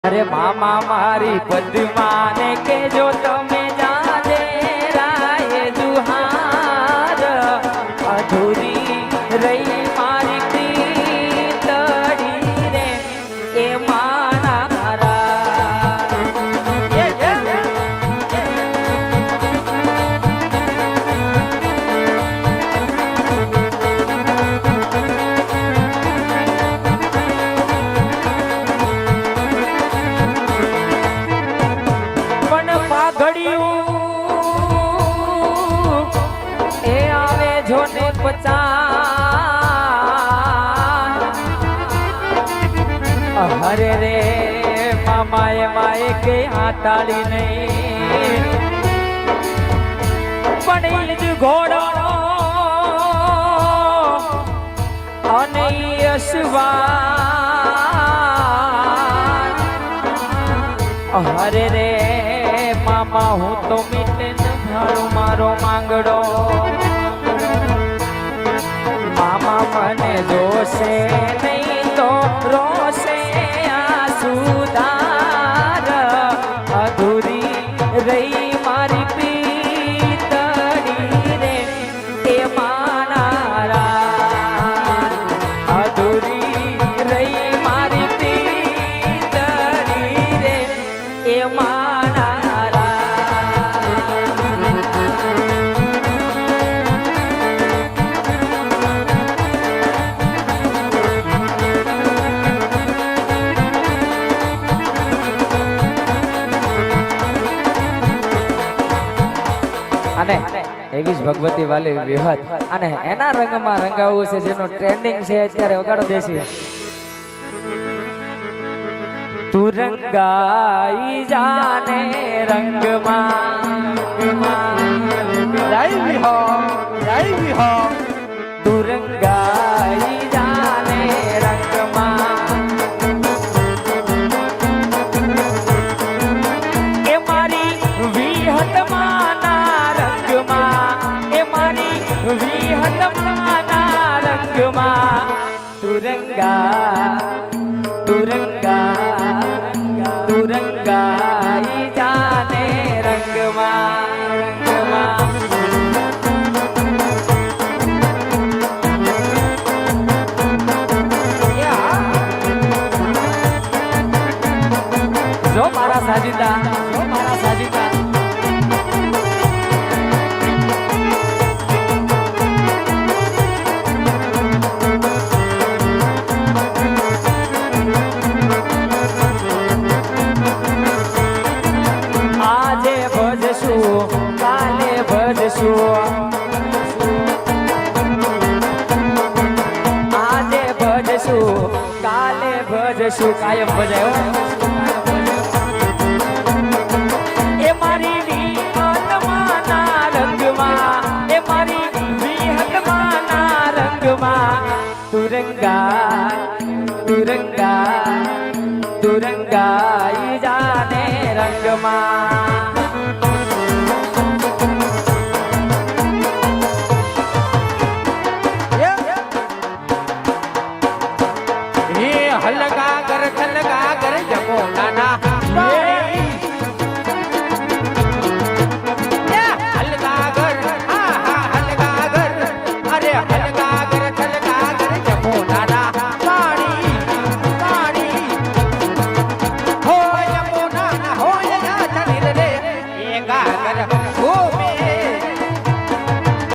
અરે મામા મારી પદ્માને કેજો તમે જાને રાય જુહાર અધૂરી રહી મારી પ્રીતડી રે એ માનારા જોને પચા હરે રે મામાએ માએ કે હાટાળી નહીં પણ જ ઘોડો અને અશ્વા હરે રે મામા હું તો મીટે ન ભાડું મારો માંગડો મામા મને જોશે નહીં તો રોશે આસુદાર અધૂરી રહી મારી પ્રીતડી રે એ માનારા અધૂરી રહી મારી પ્રીતડી રે એ અને એવી જ ભગવતી વાલી વિહત અને એના રંગમાં રંગાવવું છે જેનો ટ્રેન્ડિંગ છે અત્યારે વગાડો દેશી તું રંગાઈ જાને રંગમાં તું રંગાઈ જાને રંગમાં એ મારી વિહતમાં વિહતમાના રંગમાં તુરંગાઈ જાને રંગમાં જો મારા સાજીદા કાલે ભજશું આજે ભજશું કાલે ભજશું કાયમ ભજાયો એ મારી વિહતમાના રંગમાં એ મારી વિહતમાના રંગમાં તુરંગાઈ જાને રંગમાં હલગા કર જપો નાના હલગા કર હલગા કર અરે હલગા કર જપો નાના પાણી હોય જપો નાના હોય ચલી રે એ ગા કર